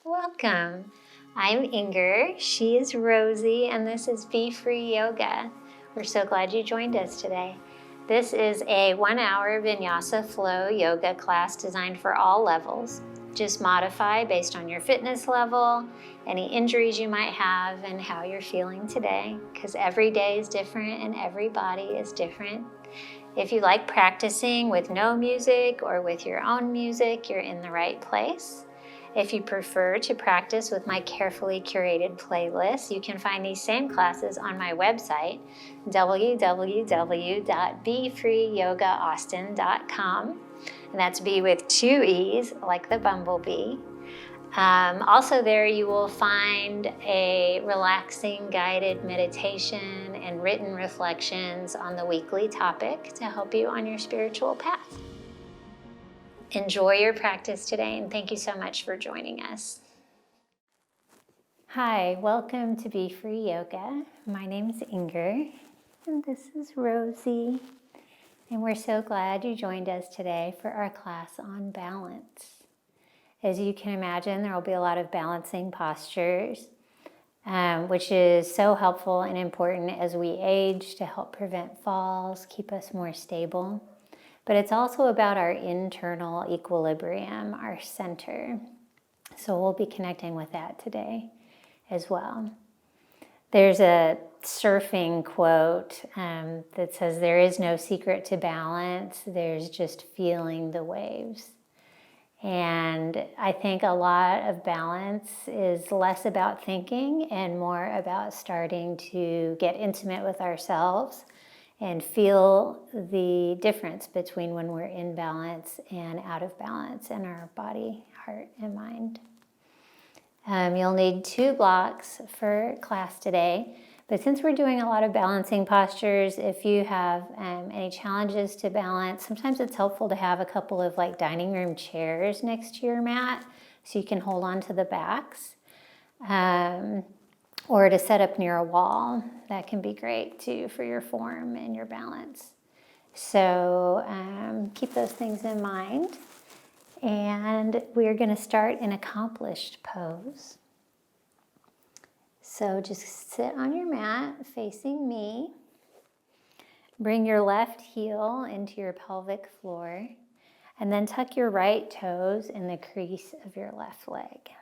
Welcome. I'm Inger, she is Rosie, and this is Be Free Yoga. We're so glad you joined us today. This is a 1-hour Vinyasa Flow Yoga class designed for all levels. Just modify based on your fitness level, any injuries you might have, and how you're feeling today, because every day is different and every body is different. If you like practicing with no music or with your own music, you're in the right place. If you prefer to practice with my carefully curated playlist, you can find these same classes on my website, www.befreeyogaAustin.com. And that's B with 2 E's, like the bumblebee. Also there you will find a relaxing guided meditation and written reflections on the weekly topic to help you on your spiritual path. Enjoy your practice today, and thank you so much for joining us. Hi, welcome to Be Free Yoga. My name is Inger, and this is Rosie. And we're so glad you joined us today for our class on balance. As you can imagine, there will be a lot of balancing postures, which is so helpful and important as we age to help prevent falls, keep us more stable. But it's also about our internal equilibrium, our center. So we'll be connecting with that today as well. There's a surfing quote that says, "There is no secret to balance, there's just feeling the waves." And I think a lot of balance is less about thinking and more about starting to get intimate with ourselves and feel the difference between when we're in balance and out of balance in our body, heart, and mind. You'll need 2 blocks for class today, but since we're doing a lot of balancing postures, if you have any challenges to balance, sometimes it's helpful to have a couple of dining room chairs next to your mat so you can hold on to the backs. Or to set up near a wall. That can be great too for your form and your balance. So keep those things in mind. And we're going to start in accomplished pose. So just sit on your mat facing me. Bring your left heel into your pelvic floor. And then tuck your right toes in the crease of your left leg.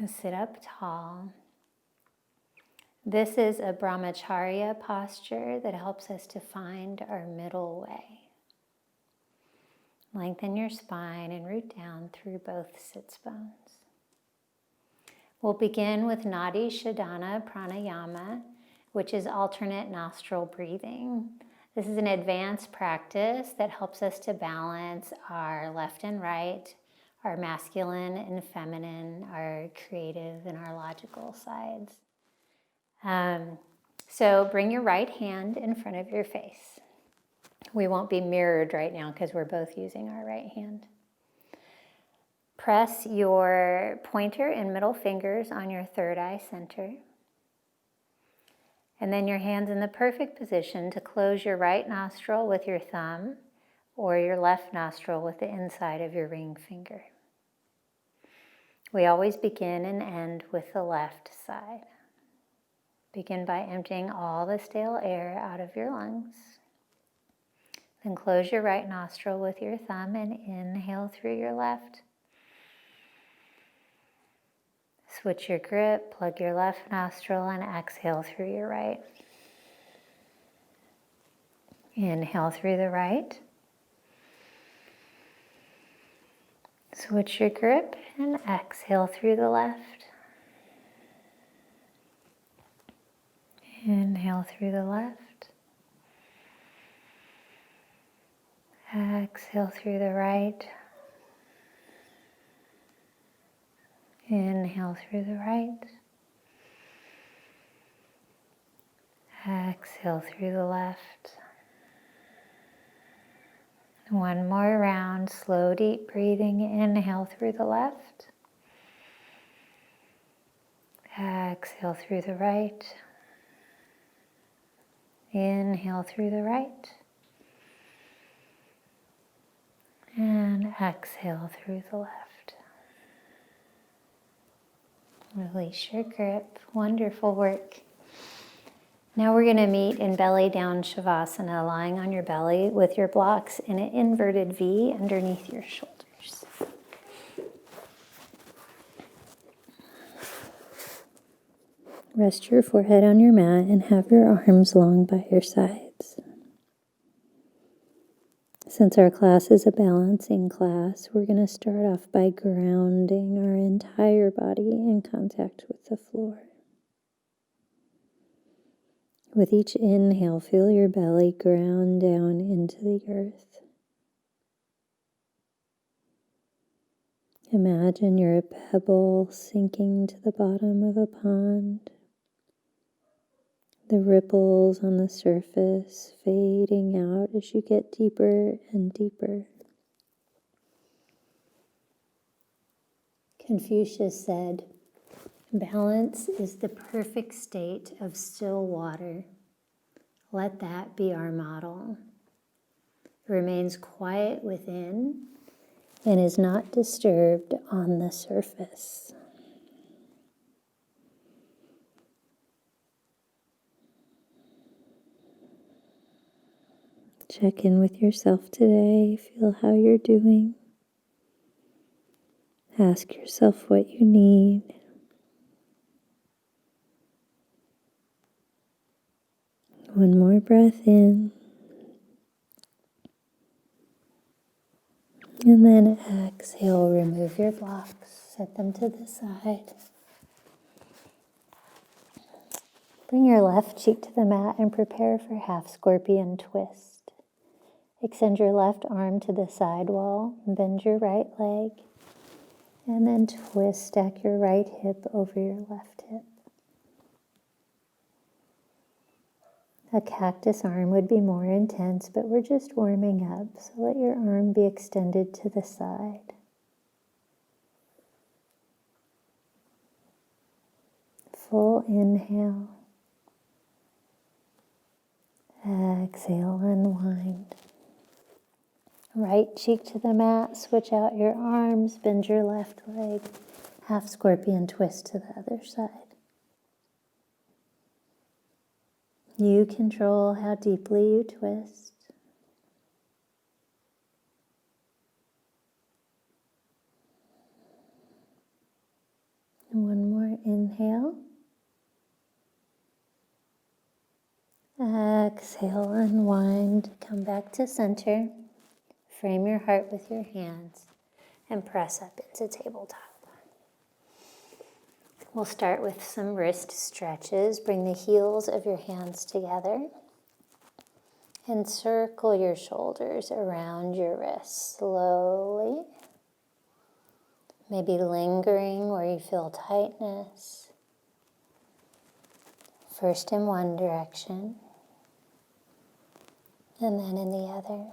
And sit up tall. This is a brahmacharya posture that helps us to find our middle way. Lengthen your spine and root down through both sits bones. We'll begin with Nadi, Shadana, Pranayama, which is alternate nostril breathing. This is an advanced practice that helps us to balance our left and right, our masculine and feminine, our creative and our logical sides. So bring your right hand in front of your face. We won't be mirrored right now because we're both using our right hand. Press your pointer and middle fingers on your third eye center. And then your hands in the perfect position to close your right nostril with your thumb or your left nostril with the inside of your ring finger. We always begin and end with the left side. Begin by emptying all the stale air out of your lungs. Then close your right nostril with your thumb and inhale through your left. Switch your grip, plug your left nostril, and exhale through your right. Inhale through the right. Switch your grip and exhale through the left. Inhale through the left. Exhale through the right. Inhale through the right. Exhale through the left. One more round, slow, deep breathing. Inhale through the left. Exhale through the right. Inhale through the right. And exhale through the left. Release your grip. Wonderful work. Now we're going to meet in belly down Shavasana, lying on your belly with your blocks in an inverted V underneath your shoulders. Rest your forehead on your mat and have your arms long by your sides. Since our class is a balancing class, we're going to start off by grounding our entire body in contact with the floor. With each inhale, feel your belly ground down into the earth. Imagine you're a pebble sinking to the bottom of a pond. The ripples on the surface fading out as you get deeper and deeper. Confucius said, "Balance is the perfect state of still water. Let that be our model. It remains quiet within and is not disturbed on the surface." Check in with yourself today. Feel how you're doing. Ask yourself what you need. One more breath in. And then exhale, remove your blocks. Set them to the side. Bring your left cheek to the mat and prepare for half scorpion twist. Extend your left arm to the side wall. Bend your right leg. And then twist, stack your right hip over your left hip. A cactus arm would be more intense, but we're just warming up, so let your arm be extended to the side. Full inhale. Exhale, unwind. Right cheek to the mat, switch out your arms, bend your left leg, half scorpion twist to the other side. You control how deeply you twist. And one more inhale. Exhale, unwind, come back to center. Frame your heart with your hands and press up into tabletop. We'll start with some wrist stretches. Bring the heels of your hands together and circle your shoulders around your wrists slowly. Maybe lingering where you feel tightness. First in one direction and then in the other.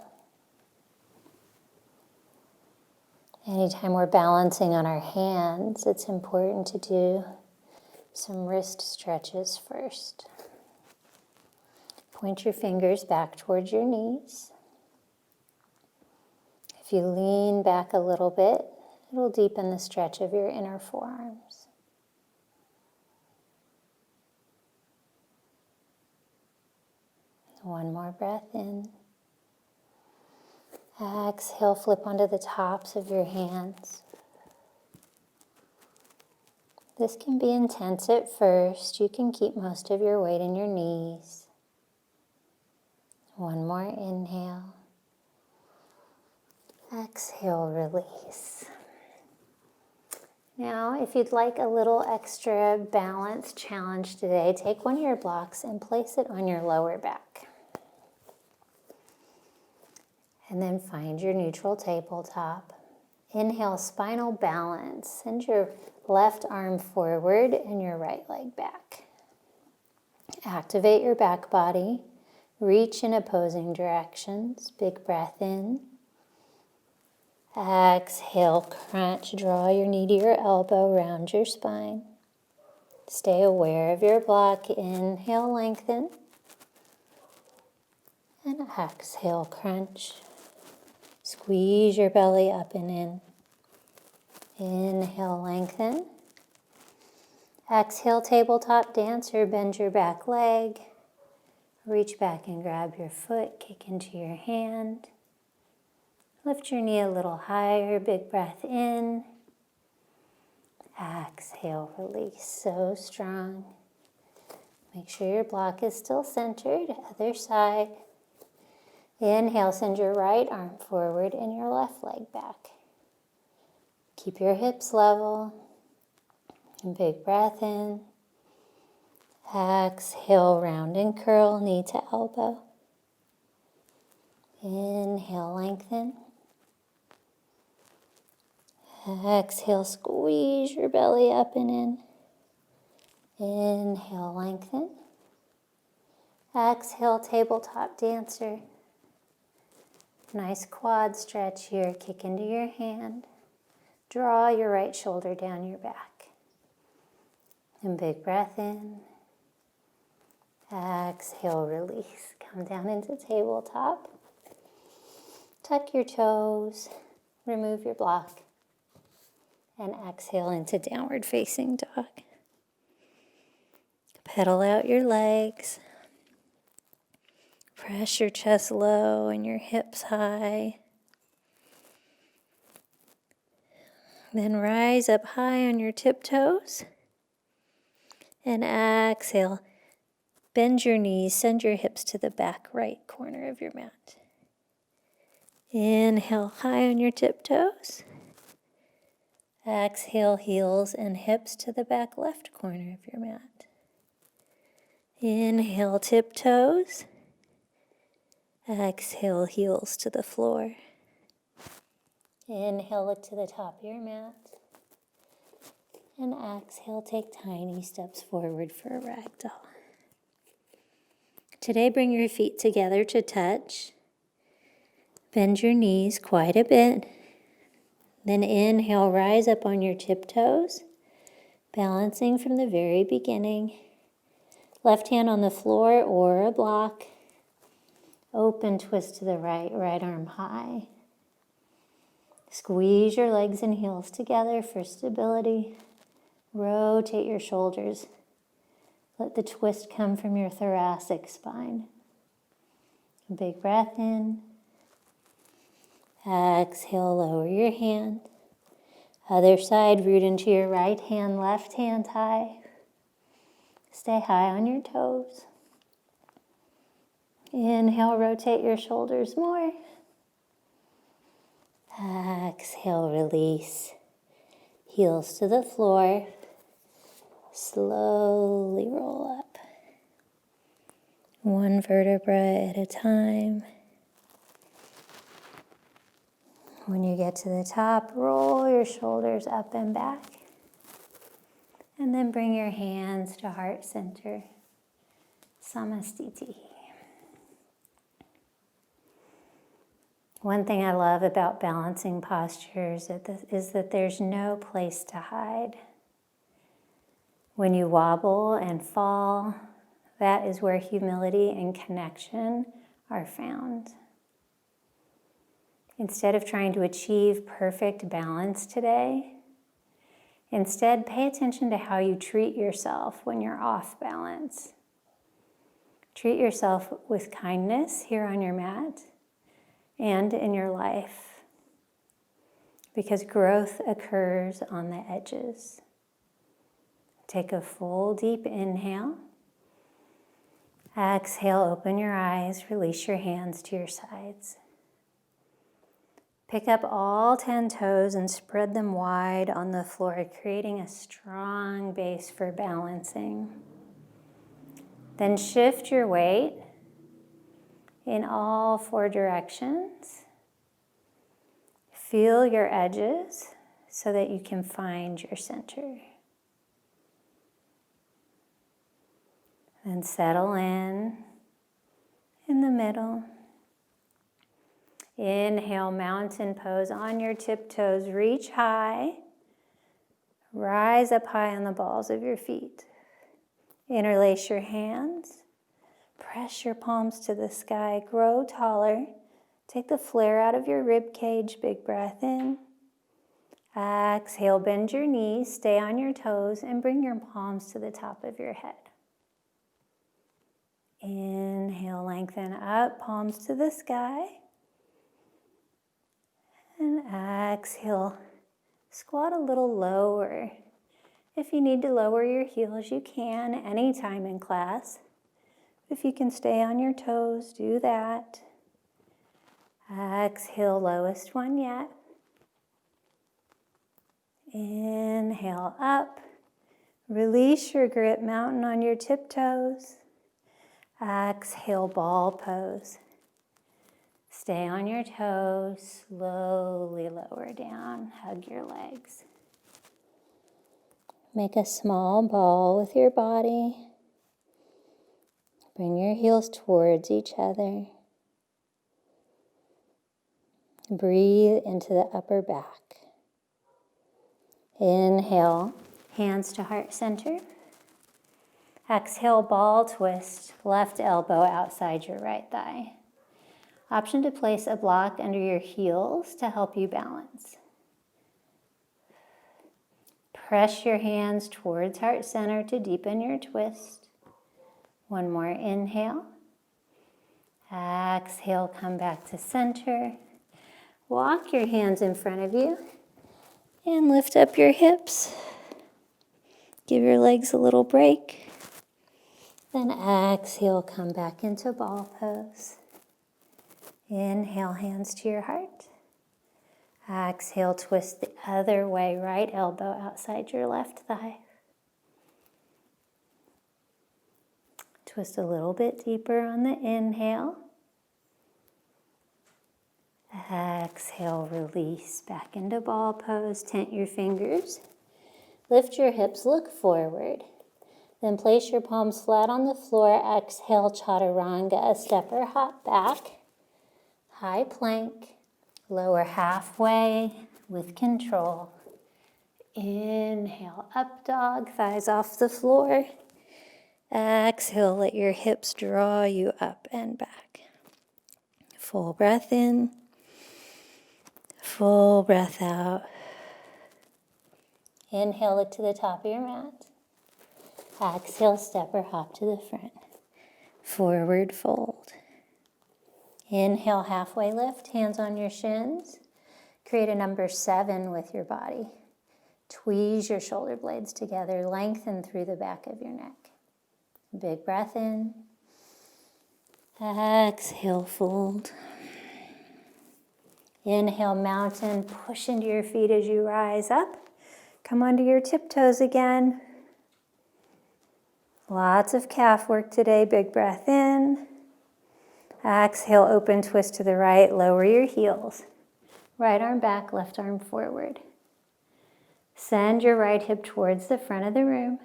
Anytime we're balancing on our hands, it's important to do some wrist stretches first. Point your fingers back towards your knees. If you lean back a little bit, it'll deepen the stretch of your inner forearms. One more breath in. Exhale, flip onto the tops of your hands. This can be intense at first. You can keep most of your weight in your knees. One more inhale. Exhale, release. Now, if you'd like a little extra balance challenge today, take one of your blocks and place it on your lower back. And then find your neutral tabletop. Inhale, spinal balance. Send your left arm forward and your right leg back. Activate your back body. Reach in opposing directions. Big breath in. Exhale, crunch. Draw your knee to your elbow, round your spine. Stay aware of your block. Inhale, lengthen. And exhale, crunch. Squeeze your belly up and in. Inhale, lengthen. Exhale, tabletop dancer, bend your back leg. Reach back and grab your foot, kick into your hand. Lift your knee a little higher, big breath in. Exhale, release, so strong. Make sure your block is still centered, other side. Inhale, send your right arm forward and your left leg back. Keep your hips level. And big breath in. Exhale, round and curl, knee to elbow. Inhale, lengthen. Exhale, squeeze your belly up and in. Inhale, lengthen. Exhale, tabletop dancer. Nice quad stretch here. Kick into your hand. Draw your right shoulder down your back. And big breath in. Exhale, release. Come down into tabletop. Tuck your toes. Remove your block. And exhale into downward facing dog. Pedal out your legs. Press your chest low and your hips high. Then rise up high on your tiptoes. And exhale. Bend your knees, send your hips to the back right corner of your mat. Inhale high on your tiptoes. Exhale, heels and hips to the back left corner of your mat. Inhale, tiptoes. Exhale, heels to the floor. Inhale, look to the top of your mat. And exhale, take tiny steps forward for a ragdoll. Today, bring your feet together to touch. Bend your knees quite a bit. Then inhale, rise up on your tiptoes, balancing from the very beginning. Left hand on the floor or a block. Open twist to the right, right arm high. Squeeze your legs and heels together for stability. Rotate your shoulders. Let the twist come from your thoracic spine. A big breath in. Exhale, lower your hand. Other side, root into your right hand, left hand high. Stay high on your toes. Inhale, rotate your shoulders more. Exhale, release. Heels to the floor. Slowly roll up. One vertebra at a time. When you get to the top, roll your shoulders up and back. And then bring your hands to heart center. Samastiti. One thing I love about balancing postures is that there's no place to hide. When you wobble and fall, that is where humility and connection are found. Instead of trying to achieve perfect balance today, instead pay attention to how you treat yourself when you're off balance. Treat yourself with kindness here on your mat and in your life, because growth occurs on the edges. Take a full deep inhale. Exhale, open your eyes, release your hands to your sides. Pick up all 10 toes and spread them wide on the floor, creating a strong base for balancing. Then shift your weight in all 4 directions. Feel your edges so that you can find your center. Then settle in the middle. Inhale, mountain pose on your tiptoes. Reach high. Rise up high on the balls of your feet. Interlace your hands. Press your palms to the sky. Grow taller. Take the flare out of your rib cage. Big breath in. Exhale, bend your knees, stay on your toes, and bring your palms to the top of your head. Inhale, lengthen up, palms to the sky. And exhale, squat a little lower. If you need to lower your heels, you can anytime in class. If you can stay on your toes, do that. Exhale, lowest one yet. Inhale up. Release your grip, mountain on your tiptoes. Exhale, ball pose. Stay on your toes, slowly lower down, hug your legs. Make a small ball with your body. Bring your heels towards each other. Breathe into the upper back. Inhale, hands to heart center. Exhale, ball twist, left elbow outside your right thigh. Option to place a block under your heels to help you balance. Press your hands towards heart center to deepen your twist. One more inhale. Exhale, come back to center. Walk your hands in front of you and lift up your hips. Give your legs a little break. Then exhale, come back into ball pose. Inhale, hands to your heart. Exhale, twist the other way, right elbow outside your left thigh. Twist a little bit deeper on the inhale. Exhale, release back into ball pose. Tent your fingers. Lift your hips, look forward. Then place your palms flat on the floor. Exhale, chaturanga, a step or hop back. High plank. Lower halfway with control. Inhale, up dog, thighs off the floor. Exhale, let your hips draw you up and back. Full breath in. Full breath out. Inhale, look to the top of your mat. Exhale, step or hop to the front. Forward fold. Inhale, halfway lift, hands on your shins. Create a number 7 with your body. Tweeze your shoulder blades together, lengthen through the back of your neck. Big breath in. Exhale, fold. Inhale, mountain, push into your feet as you rise up. Come onto your tiptoes again. Lots of calf work today. Big breath in. Exhale, open twist to the right. Lower your heels. Right arm back, left arm forward. Send your right hip towards the front of the room.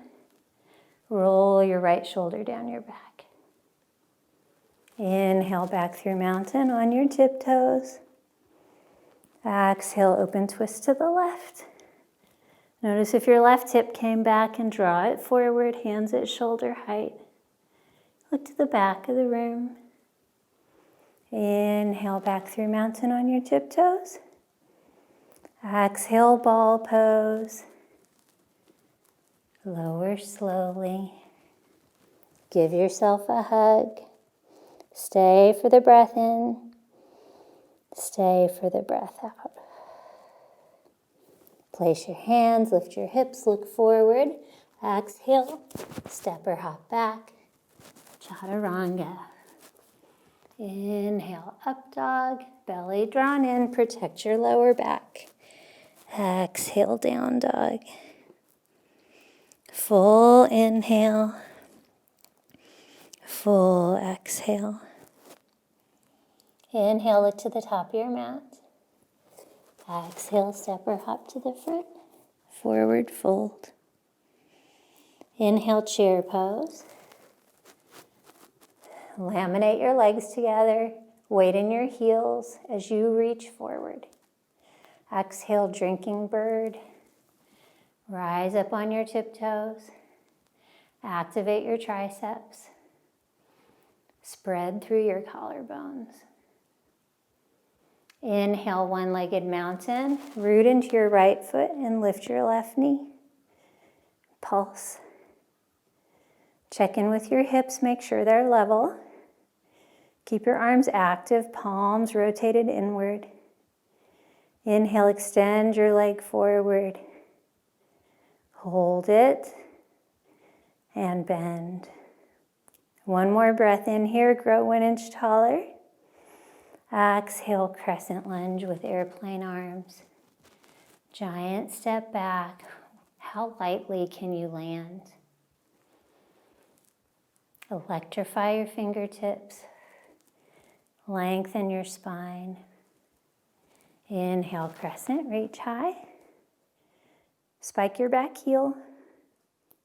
Roll your right shoulder down your back. Inhale, back through mountain on your tiptoes. Exhale, open twist to the left. Notice if your left hip came back and draw it forward, hands at shoulder height. Look to the back of the room. Inhale, back through mountain on your tiptoes. Exhale, ball pose. Lower slowly. Give yourself a hug. Stay for the breath in. Stay for the breath out. Place your hands, lift your hips, look forward. Exhale, step or hop back. Chaturanga. Inhale, up dog, belly drawn in, protect your lower back. Exhale, down dog. Full inhale. Full exhale. Inhale, look to the top of your mat. Exhale, step or hop to the front. Forward fold. Inhale, chair pose. Laminate your legs together. Weight in your heels as you reach forward. Exhale, drinking bird. Rise up on your tiptoes. Activate your triceps. Spread through your collarbones. Inhale, one-legged mountain. Root into your right foot and lift your left knee. Pulse. Check in with your hips, make sure they're level. Keep your arms active, palms rotated inward. Inhale, extend your leg forward. Hold it and bend. One more breath in here, grow 1 inch taller. Exhale, crescent lunge with airplane arms. Giant step back. How lightly can you land? Electrify your fingertips. Lengthen your spine. Inhale, crescent, reach high. Spike your back heel.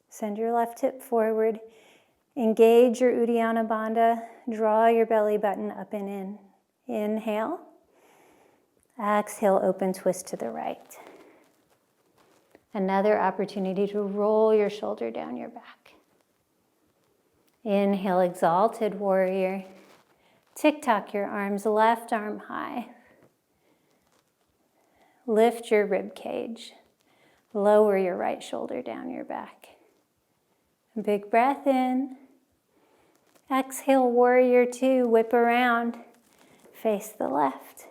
Send your left hip forward. Engage your Uddiyana Bandha. Draw your belly button up and in. Inhale. Exhale, open twist to the right. Another opportunity to roll your shoulder down your back. Inhale, exalted warrior. Tick-tock your arms, left arm high. Lift your rib cage. Lower your right shoulder down your back. Big breath in. Exhale, warrior 2, whip around. Face the left.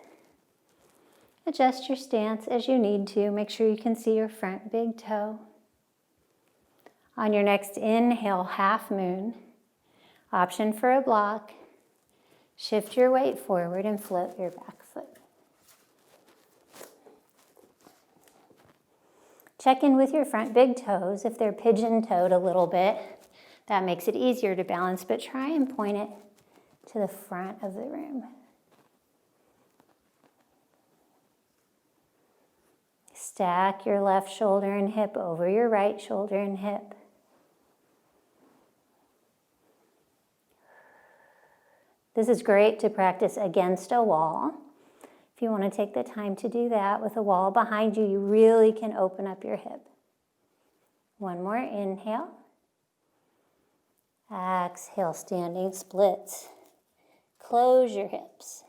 Adjust your stance as you need to. Make sure you can see your front big toe. On your next inhale, half moon. Option for a block. Shift your weight forward and float your back foot. Check in with your front big toes. If they're pigeon-toed a little bit, that makes it easier to balance, but try and point it to the front of the room. Stack your left shoulder and hip over your right shoulder and hip. This is great to practice against a wall. If you want to take the time to do that with a wall behind you, you really can open up your hip. One more inhale. Exhale, standing splits. Close your hips.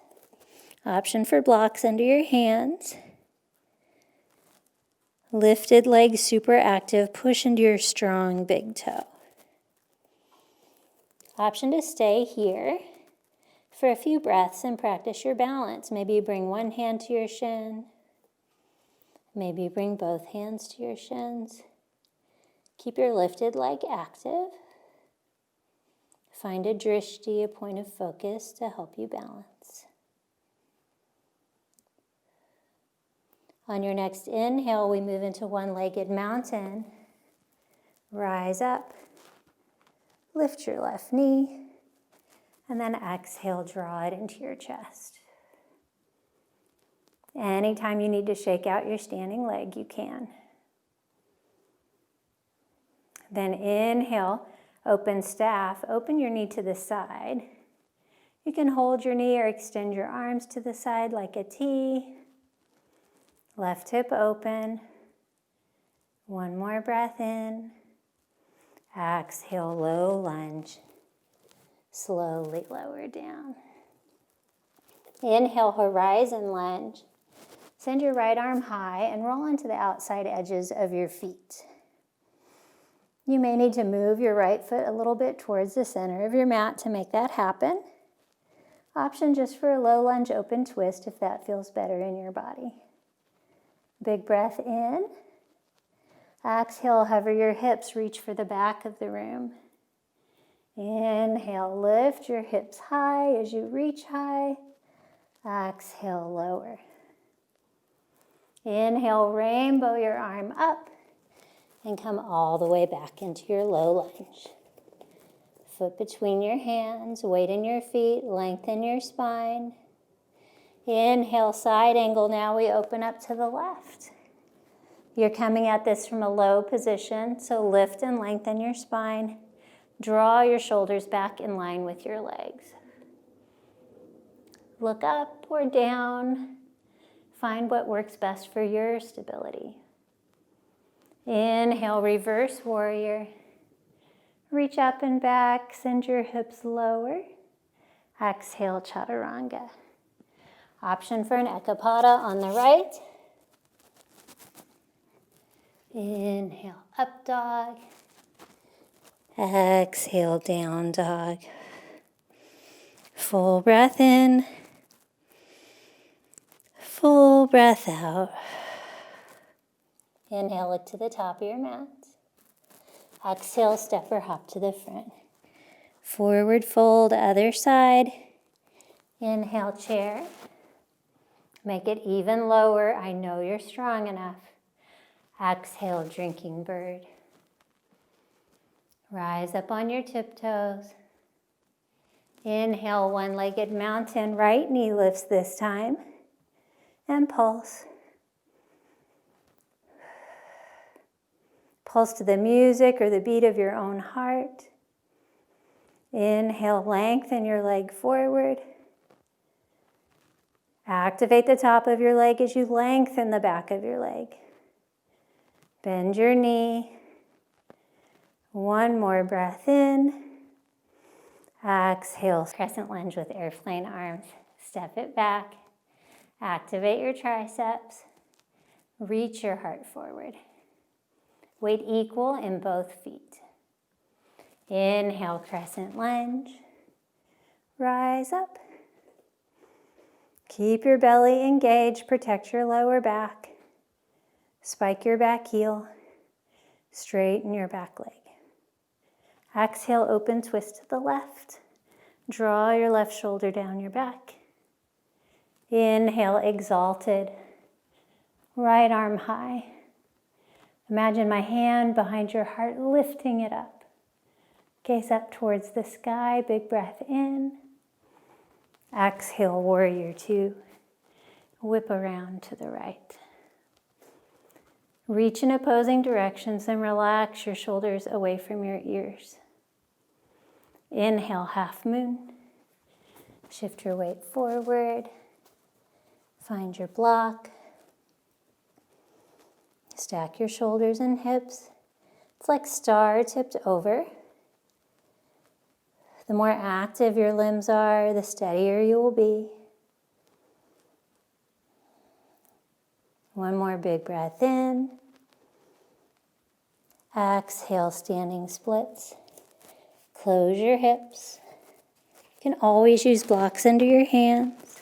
Option for blocks under your hands. Lifted leg super active. Push into your strong big toe. Option to stay here for a few breaths and practice your balance. Maybe you bring one hand to your shin. Maybe you bring both hands to your shins. Keep your lifted leg active. Find a drishti, a point of focus, to help you balance. On your next inhale, we move into one-legged mountain. Rise up. Lift your left knee. And then exhale, draw it into your chest. Anytime you need to shake out your standing leg, you can. Then inhale, open staff. Open your knee to the side. You can hold your knee or extend your arms to the side like a T. Left hip open. One more breath in. Exhale, low lunge. Slowly lower down. Inhale, horizon lunge. Send your right arm high and roll into the outside edges of your feet. You may need to move your right foot a little bit towards the center of your mat to make that happen. Option just for a low lunge open twist if that feels better in your body. Big breath in. Exhale, hover your hips, reach for the back of the room. Inhale, lift your hips high as you reach high. Exhale, lower. Inhale, rainbow your arm up and come all the way back into your low lunge. Foot between your hands, weight in your feet, lengthen your spine. Inhale, side angle. Now we open up to the left. You're coming at this from a low position, so lift and lengthen your spine. Draw your shoulders back in line with your legs. Look up or down. Find what works best for your stability. Inhale, reverse warrior. Reach up and back, send your hips lower. Exhale, chaturanga. Option for an Ekapada on the right. Inhale, up dog. Exhale, down dog. Full breath in. Full breath out. Inhale, look to the top of your mat. Exhale, step or hop to the front. Forward fold, other side. Inhale, chair. Make it even lower. I know you're strong enough. Exhale, drinking bird. Rise up on your tiptoes. Inhale, one-legged mountain. Right knee lifts this time. And pulse. Pulse to the music or the beat of your own heart. Inhale, lengthen your leg forward. Activate the top of your leg as you lengthen the back of your leg. Bend your knee. One more breath in. Exhale, crescent lunge with airplane arms. Step it back. Activate your triceps. Reach your heart forward. Weight equal in both feet. Inhale, crescent lunge. Rise up. Keep your belly engaged. Protect your lower back. Spike your back heel. Straighten your back leg. Exhale, open twist to the left. Draw your left shoulder down your back. Inhale, exalted. Right arm high. Imagine my hand behind your heart, lifting it up. Gaze up towards the sky. Big breath in. Exhale, warrior two. Whip around to the right. Reach in opposing directions and relax your shoulders away from your ears. Inhale, half moon. Shift your weight forward. Find your block. Stack your shoulders and hips. It's like star tipped over. The more active your limbs are, the steadier you will be. One more big breath in. Exhale, standing splits. Close your hips. You can always use blocks under your hands.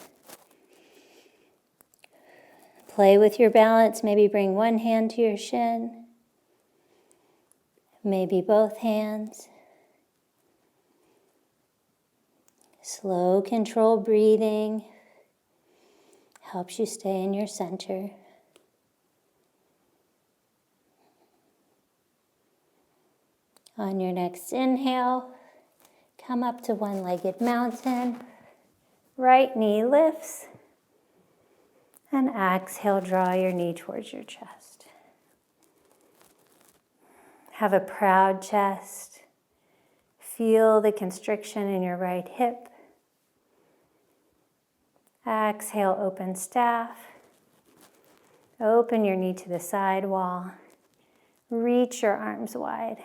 Play with your balance. Maybe bring one hand to your shin. Maybe both hands. Slow, controlled breathing helps you stay in your center. On your next inhale, come up to one-legged mountain. Right knee lifts. And exhale, draw your knee towards your chest. Have a proud chest. Feel the constriction in your right hip. Exhale, open staff. Open your knee to the side wall. Reach your arms wide.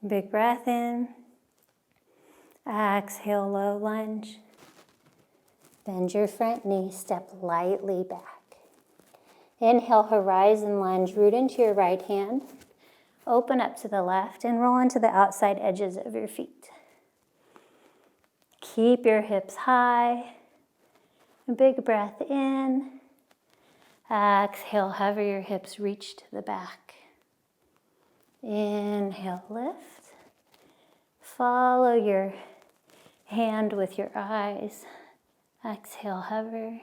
Big breath in. Exhale, low lunge. Bend your front knee, step lightly back. Inhale, horizon lunge, root into your right hand. Open up to the left and roll into the outside edges of your feet. Keep your hips high. Big breath in. Exhale, hover your hips, reach to the back. Inhale, lift. Follow your hand with your eyes. Exhale, hover.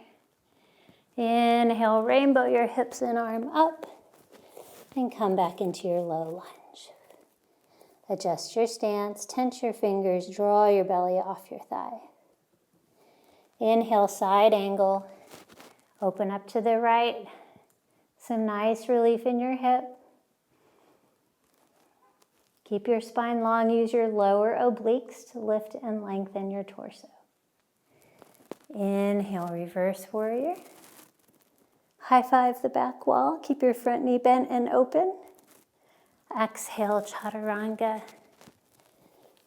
Inhale, rainbow your hips and arm up. And come back into your low lunge. Adjust your stance, tense your fingers, draw your belly off your thigh. Inhale, side angle. Open up to the right. Some nice relief in your hip. Keep your spine long. Use your lower obliques to lift and lengthen your torso. Inhale, reverse warrior. High five the back wall. Keep your front knee bent and open. Exhale, chaturanga.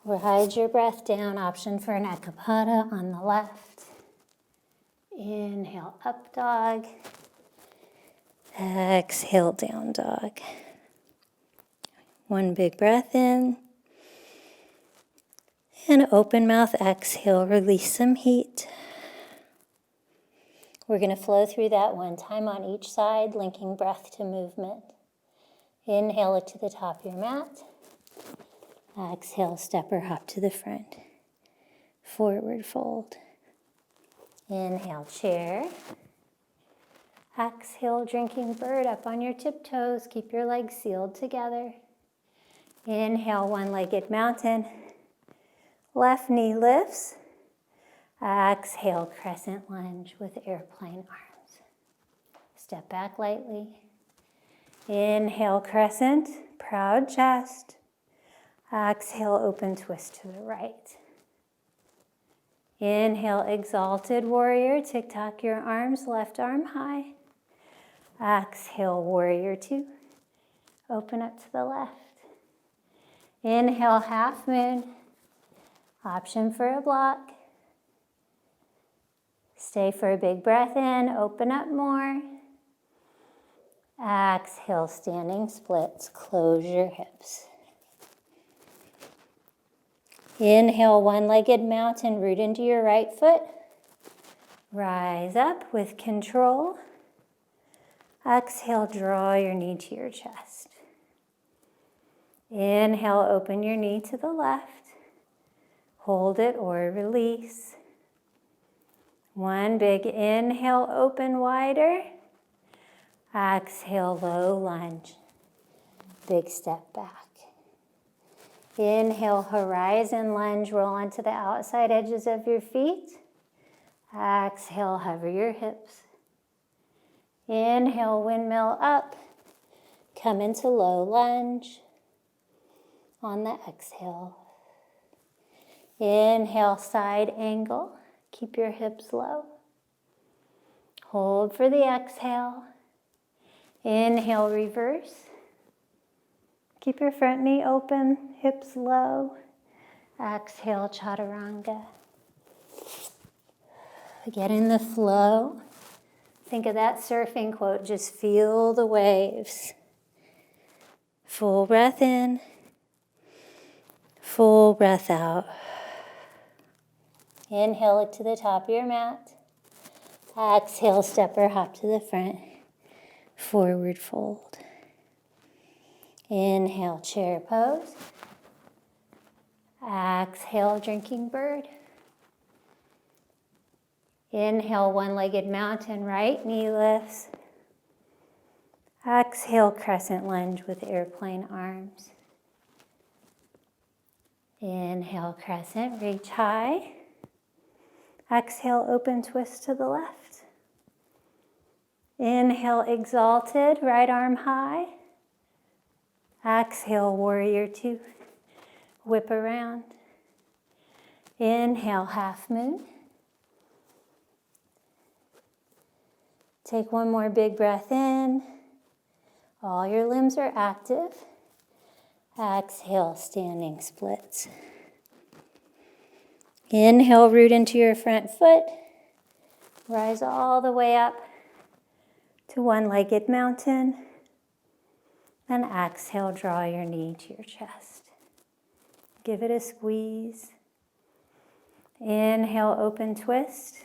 Ride your breath down. Option for an Ekapada on the left. Inhale, up dog. Exhale, down dog. One big breath in. And open mouth, exhale, release some heat. We're going to flow through that one time on each side, linking breath to movement. Inhale it to the top of your mat. Exhale, step or hop to the front. Forward fold. Inhale, chair. Exhale, drinking bird up on your tiptoes. Keep your legs sealed together. Inhale, one-legged mountain. Left knee lifts. Exhale, crescent lunge with airplane arms. Step back lightly. Inhale, crescent, proud chest. Exhale, open twist to the right. Inhale, exalted warrior. Tick-tock your arms, left arm high. Exhale, warrior two. Open up to the left. Inhale, half moon. Option for a block. Stay for a big breath in. Open up more. Exhale, standing splits. Close your hips. Inhale, one-legged mountain. Root into your right foot. Rise up with control. Exhale, draw your knee to your chest. Inhale, open your knee to the left. Hold it or release. One big inhale, open wider. Exhale, low lunge. Big step back. Inhale, horizon lunge. Roll onto the outside edges of your feet. Exhale, hover your hips. Inhale, windmill up. Come into low lunge. On the exhale. Inhale, side angle. Keep your hips low. Hold for the exhale. Inhale, reverse. Keep your front knee open, hips low. Exhale, chaturanga. Get in the flow. Think of that surfing quote, just feel the waves. Full breath in. Full breath out. Inhale it to the top of your mat. Exhale, step or hop to the front. Forward fold. Inhale, chair pose. Exhale, drinking bird. Inhale, one-legged mountain, right knee lifts. Exhale, crescent lunge with airplane arms. Inhale, crescent, reach high. Exhale, open twist to the left. Inhale, exalted, right arm high. Exhale, warrior two. Whip around. Inhale, half moon. Take one more big breath in. All your limbs are active. Exhale, standing splits. Inhale, root into your front foot. Rise all the way up to one-legged mountain. Then exhale, draw your knee to your chest. Give it a squeeze. Inhale, open twist.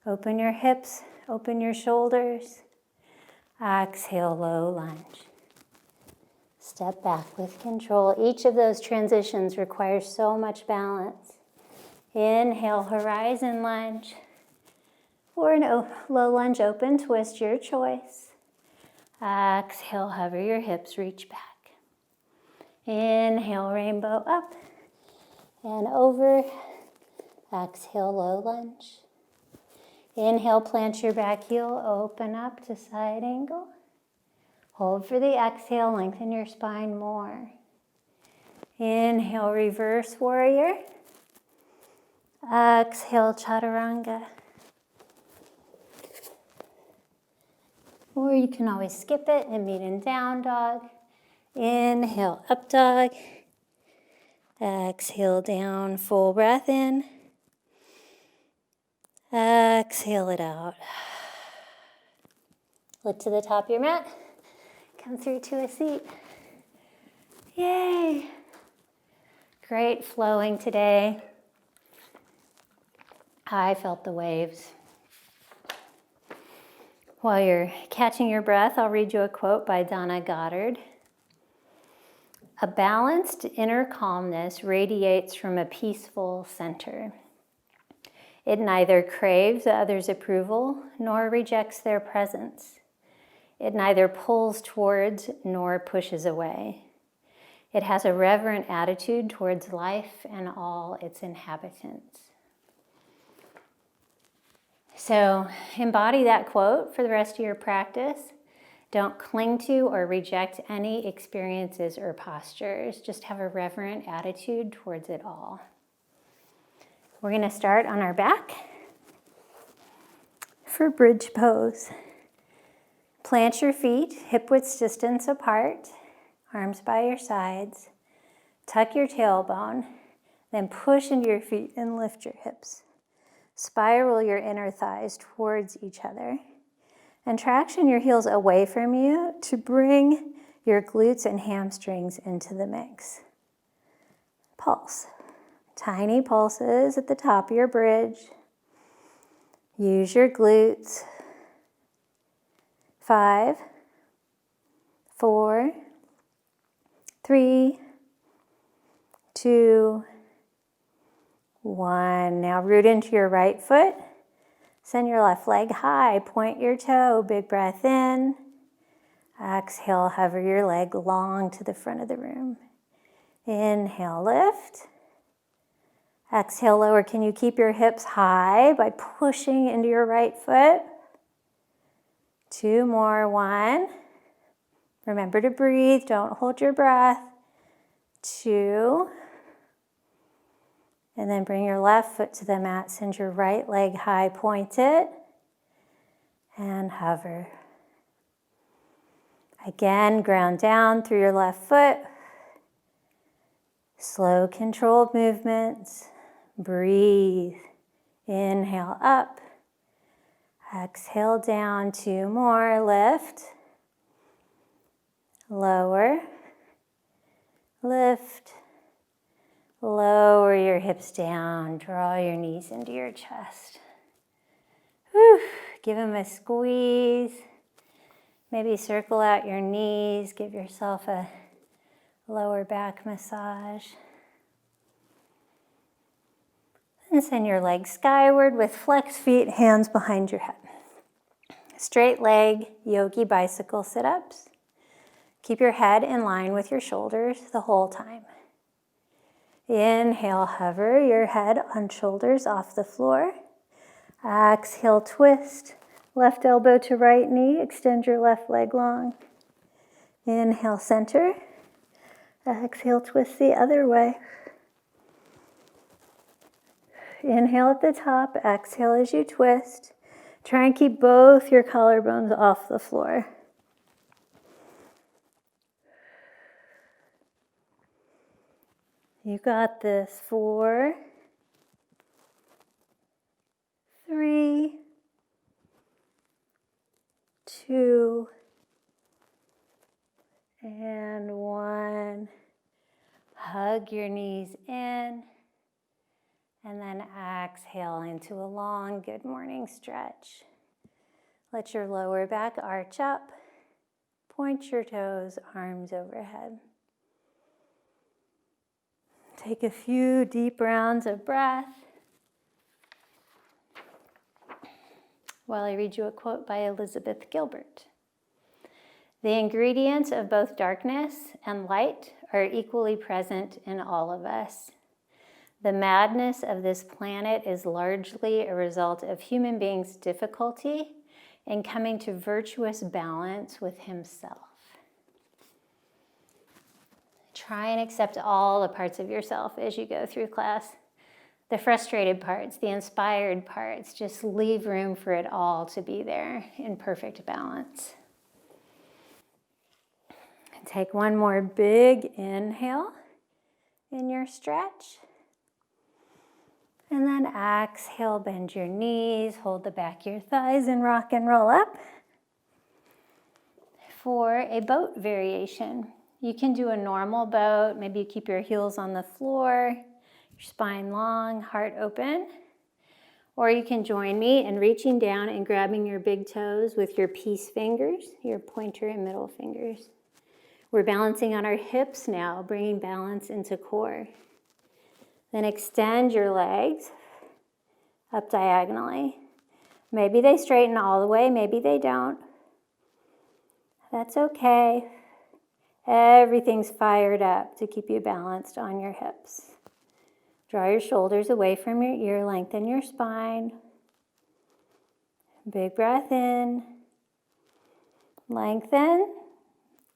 Open your hips, open your shoulders. Exhale, low lunge. Step back with control. Each of those transitions requires so much balance. Inhale, horizon lunge. Or an low lunge, open twist, your choice. Exhale, hover your hips, reach back. Inhale, rainbow up and over. Exhale, low lunge. Inhale, plant your back heel, open up to side angle. Hold for the exhale, lengthen your spine more. Inhale, reverse warrior. Exhale, chaturanga. Or you can always skip it and meet in down dog. Inhale, up dog. Exhale, down, full breath in. Exhale it out. Look to the top of your mat. Come through to a seat. Yay! Great flowing today. I felt the waves. While you're catching your breath, I'll read you a quote by Donna Goddard. A balanced inner calmness radiates from a peaceful center. It neither craves others' approval nor rejects their presence. It neither pulls towards nor pushes away. It has a reverent attitude towards life and all its inhabitants. So embody that quote for the rest of your practice. Don't cling to or reject any experiences or postures. Just have a reverent attitude towards it all. We're going to start on our back for bridge pose. Plant your feet hip-width distance apart, arms by your sides. Tuck your tailbone, then push into your feet and lift your hips. Spiral your inner thighs towards each other. And traction your heels away from you to bring your glutes and hamstrings into the mix. Pulse. Tiny pulses at the top of your bridge. Use your glutes. 5, 4, 3, 2, 1. Now root into your right foot. Send your left leg high. Point your toe. Big breath in. Exhale, hover your leg long to the front of the room. Inhale, lift. Exhale, lower. Can you keep your hips high by pushing into your right foot? 2 more. 1. Remember to breathe. Don't hold your breath. 2. And then bring your left foot to the mat. Send your right leg high, point it, and hover. Again, ground down through your left foot. Slow, controlled movements. Breathe. Inhale up. Exhale down. 2 more. Lift. Lower. Lift. Lower your hips down. Draw your knees into your chest. Whew. Give them a squeeze. Maybe circle out your knees. Give yourself a lower back massage. And send your legs skyward with flexed feet, hands behind your head. Straight leg, yogi bicycle sit-ups. Keep your head in line with your shoulders the whole time. Inhale, hover your head on shoulders off the floor. Exhale, twist. Left elbow to right knee. Extend your left leg long. Inhale, center. Exhale, twist the other way. Inhale at the top. Exhale as you twist. Try and keep both your collarbones off the floor. You got this. 4, 3, 2, and 1. Hug your knees in, and then exhale into a long good morning stretch. Let your lower back arch up. Point your toes, arms overhead. Take a few deep rounds of breath while I read you a quote by Elizabeth Gilbert. The ingredients of both darkness and light are equally present in all of us. The madness of this planet is largely a result of human beings' difficulty in coming to virtuous balance with himself. Try and accept all the parts of yourself as you go through class. The frustrated parts, the inspired parts, just leave room for it all to be there in perfect balance. Take one more big inhale in your stretch. And then exhale, bend your knees, hold the back of your thighs and rock and roll up for a boat variation. You can do a normal boat. Maybe you keep your heels on the floor, your spine long, heart open. Or you can join me in reaching down and grabbing your big toes with your peace fingers, your pointer and middle fingers. We're balancing on our hips now, bringing balance into core. Then extend your legs up diagonally. Maybe they straighten all the way, maybe they don't. That's okay. Everything's fired up to keep you balanced on your hips. Draw your shoulders away from your ear, lengthen your spine. Big breath in, lengthen,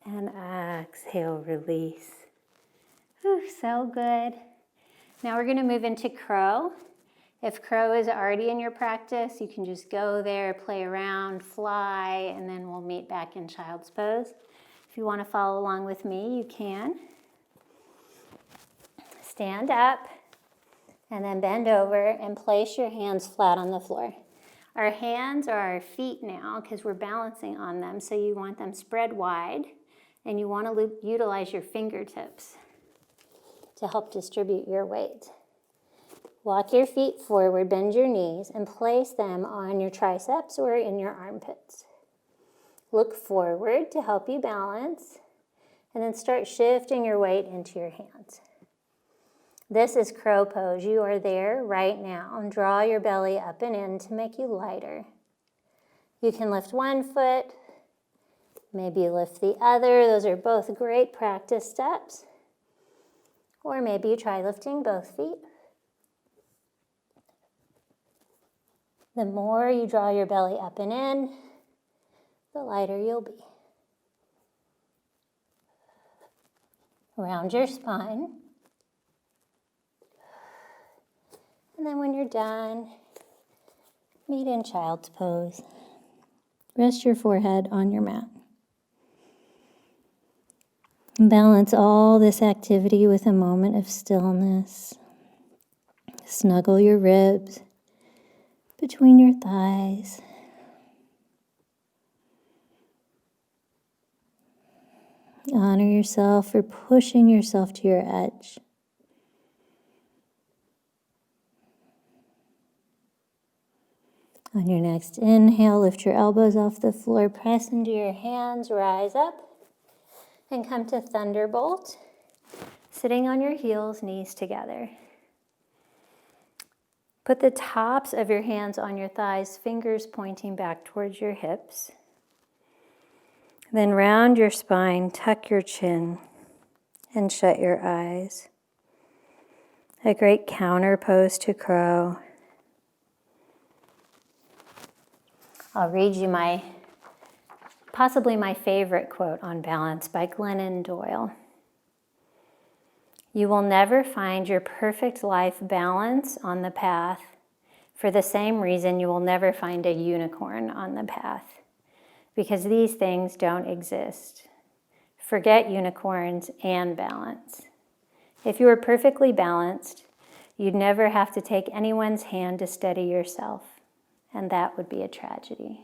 and exhale, release. Ooh, so good. Now we're gonna move into crow. If crow is already in your practice, you can just go there, play around, fly, and then we'll meet back in child's pose. If you wanna follow along with me, you can. Stand up. And then bend over and place your hands flat on the floor. Our hands are our feet now because we're balancing on them, so you want them spread wide, and you want to utilize your fingertips to help distribute your weight. Walk your feet forward, bend your knees, and place them on your triceps or in your armpits. Look forward to help you balance, and then start shifting your weight into your hands. This is crow pose. You are there right now. And draw your belly up and in to make you lighter. You can lift one foot, maybe lift the other. Those are both great practice steps. Or maybe you try lifting both feet. The more you draw your belly up and in, the lighter you'll be. Round your spine. And then when you're done, meet in child's pose. Rest your forehead on your mat. And balance all this activity with a moment of stillness. Snuggle your ribs between your thighs. Honor yourself for pushing yourself to your edge. On your next inhale, lift your elbows off the floor, press into your hands, rise up, and come to Thunderbolt, sitting on your heels, knees together. Put the tops of your hands on your thighs, fingers pointing back towards your hips. Then round your spine, tuck your chin, and shut your eyes. A great counter pose to crow. I'll read you possibly my favorite quote on balance by Glennon Doyle. You will never find your perfect life balance on the path for the same reason you will never find a unicorn on the path, because these things don't exist. Forget unicorns and balance. If you were perfectly balanced, you'd never have to take anyone's hand to steady yourself. And that would be a tragedy.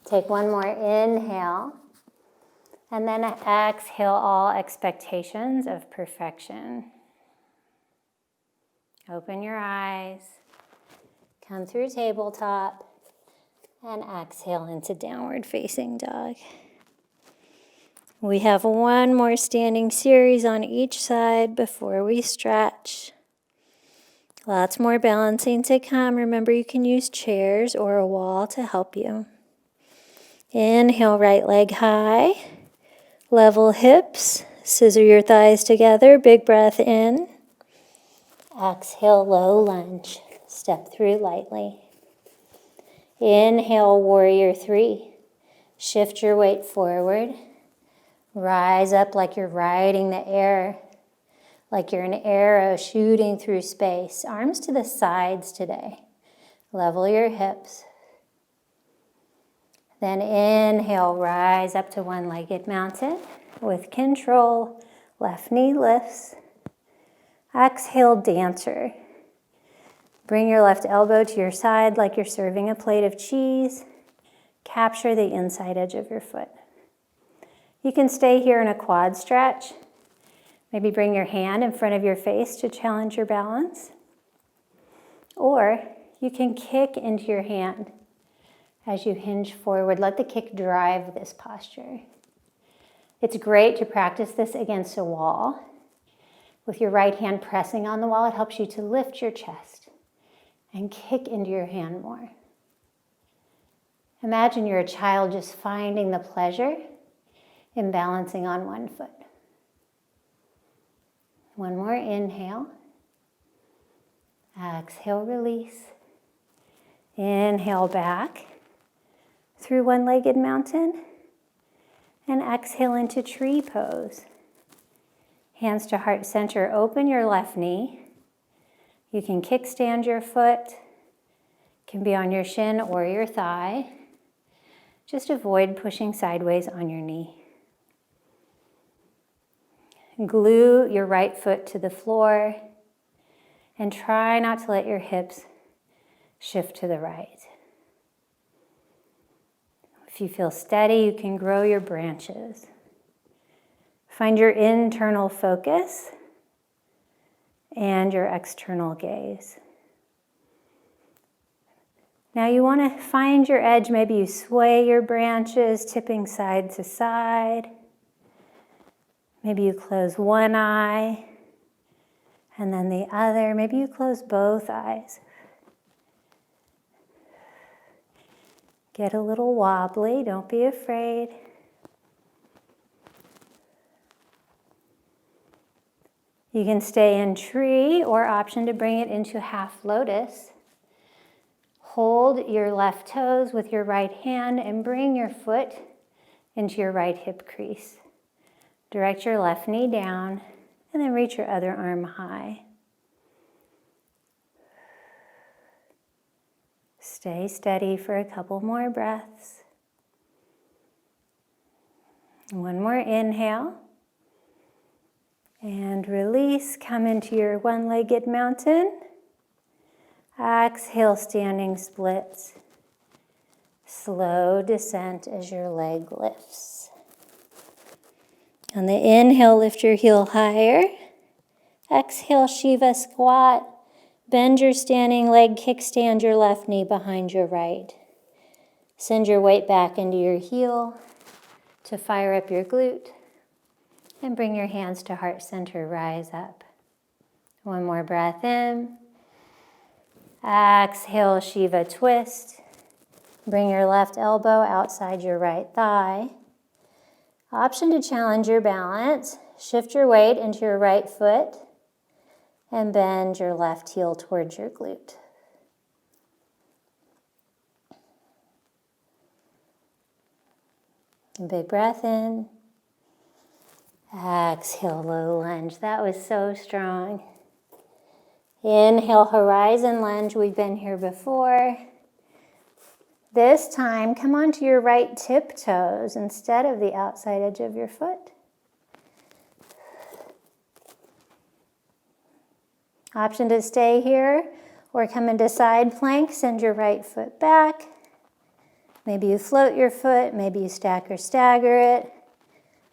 Take one more inhale, and then exhale all expectations of perfection. Open your eyes, come through tabletop, and exhale into downward facing dog. We have one more standing series on each side before we stretch. Lots more balancing to come. Remember, you can use chairs or a wall to help you. Inhale, right leg high. Level hips. Scissor your thighs together. Big breath in. Exhale, low lunge. Step through lightly. Inhale, warrior 3. Shift your weight forward. Rise up like you're riding the air. Like you're an arrow shooting through space. Arms to the sides today. Level your hips. Then inhale, rise up to one-legged mountain. With control, left knee lifts. Exhale, dancer. Bring your left elbow to your side like you're serving a plate of cheese. Capture the inside edge of your foot. You can stay here in a quad stretch. Maybe bring your hand in front of your face to challenge your balance. Or you can kick into your hand as you hinge forward. Let the kick drive this posture. It's great to practice this against a wall. With your right hand pressing on the wall, it helps you to lift your chest and kick into your hand more. Imagine you're a child just finding the pleasure in balancing on one foot. One more inhale. Exhale, release. Inhale back through one-legged mountain. And exhale into tree pose. Hands to heart center. Open your left knee. You can kickstand your foot. It can be on your shin or your thigh. Just avoid pushing sideways on your knee. Glue your right foot to the floor and try not to let your hips shift to the right. If you feel steady, you can grow your branches. Find your internal focus and your external gaze. Now you want to find your edge. Maybe you sway your branches, tipping side to side. Maybe you close one eye and then the other. Maybe you close both eyes. Get a little wobbly, don't be afraid. You can stay in tree or option to bring it into half lotus. Hold your left toes with your right hand and bring your foot into your right hip crease. Direct your left knee down and then reach your other arm high. Stay steady for a couple more breaths. One more inhale. And release, come into your one-legged mountain. Exhale, standing splits. Slow descent as your leg lifts. On the inhale, lift your heel higher. Exhale, Shiva squat. Bend your standing leg, kickstand your left knee behind your right. Send your weight back into your heel to fire up your glute. And bring your hands to heart center, rise up. One more breath in. Exhale, Shiva twist. Bring your left elbow outside your right thigh. Option to challenge your balance. Shift your weight into your right foot and bend your left heel towards your glute. A big breath in. Exhale, low lunge. That was so strong. Inhale, horizon lunge. We've been here before. This time, come onto your right tiptoes instead of the outside edge of your foot. Option to stay here or come into side plank. Send your right foot back. Maybe you float your foot. Maybe you stack or stagger it.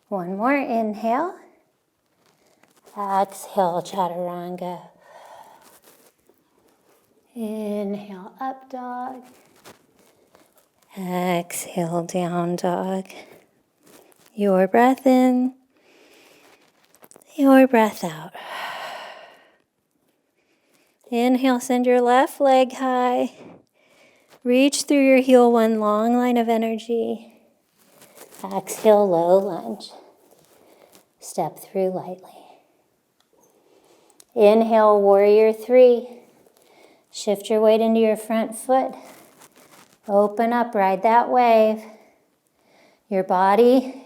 One more inhale. Exhale, chaturanga. Inhale, up dog. Exhale, down dog. Your breath in, your breath out. Inhale, send your left leg high. Reach through your heel, one long line of energy. Exhale, low lunge. Step through lightly. Inhale, warrior three. Shift your weight into your front foot. Open up, ride that wave. Your body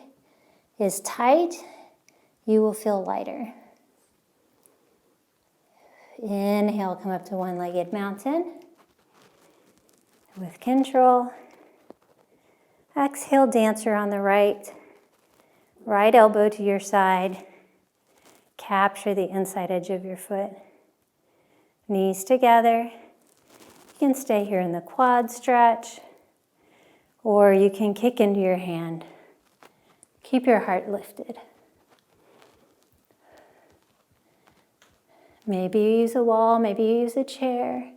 is tight. You will feel lighter. Inhale, come up to one-legged mountain. With control. Exhale, dancer on the right. Right elbow to your side. Capture the inside edge of your foot. Knees together. You can stay here in the quad stretch, or you can kick into your hand. Keep your heart lifted. Maybe you use a wall, maybe you use a chair.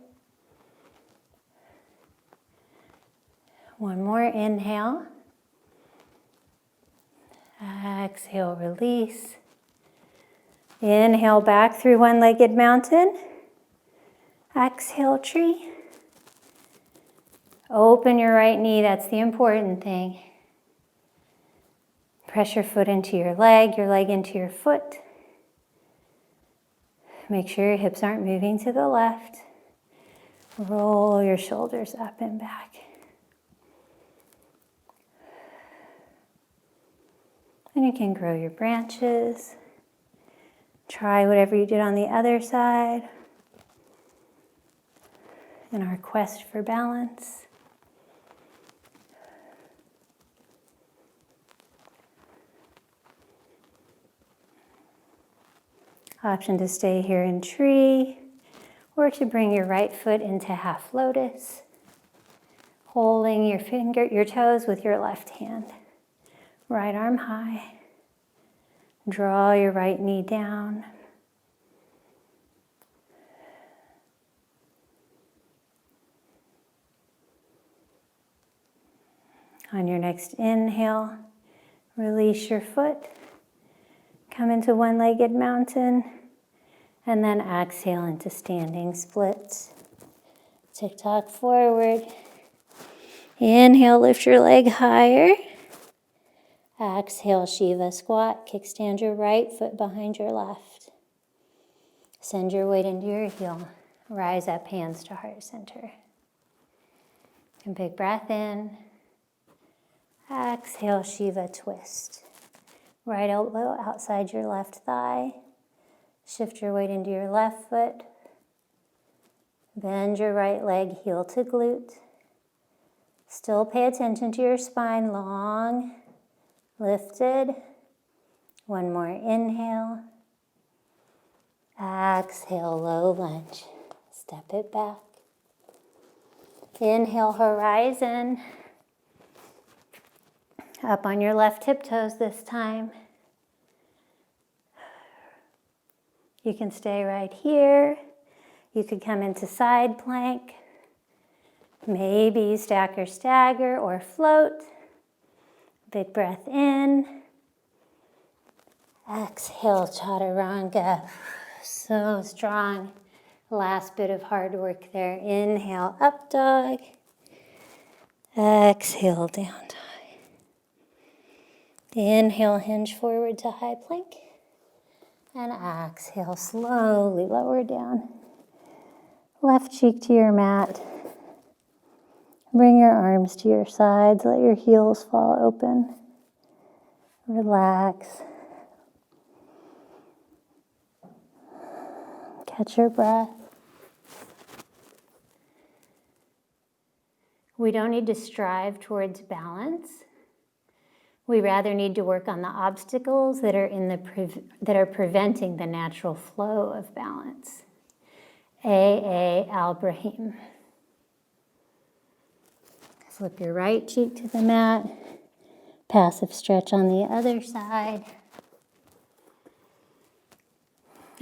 One more inhale. Exhale, release. Inhale back through one-legged mountain. Exhale, tree. Open your right knee, that's the important thing. Press your foot into your leg into your foot. Make sure your hips aren't moving to the left. Roll your shoulders up and back. And you can grow your branches. Try whatever you did on the other side in our quest for balance. Option to stay here in tree, or to bring your right foot into half lotus, holding your toes with your left hand. Right arm high. Draw your right knee down. On your next inhale, release your foot. Come into one-legged mountain, and then exhale into standing splits. Tick-tock forward. Inhale, lift your leg higher. Exhale, Shiva squat. Kickstand your right foot behind your left. Send your weight into your heel. Rise up, hands to heart center. And big breath in. Exhale, Shiva twist. Right elbow outside your left thigh. Shift your weight into your left foot. Bend your right leg heel to glute. Still pay attention to your spine, long, lifted. One more inhale. Exhale, low lunge. Step it back. Inhale, horizon. Up on your left tiptoes this time. You can stay right here. You could come into side plank. Maybe stack or stagger or float. Big breath in. Exhale, chaturanga. So strong. Last bit of hard work there. Inhale, up dog. Exhale, down dog. Inhale, hinge forward to high plank. And exhale, slowly lower down. Left cheek to your mat. Bring your arms to your sides. Let your heels fall open. Relax. Catch your breath. We don't need to strive towards balance. We rather need to work on the obstacles that are preventing the natural flow of balance. A. Al-Brahim. Flip your right cheek to the mat. Passive stretch on the other side.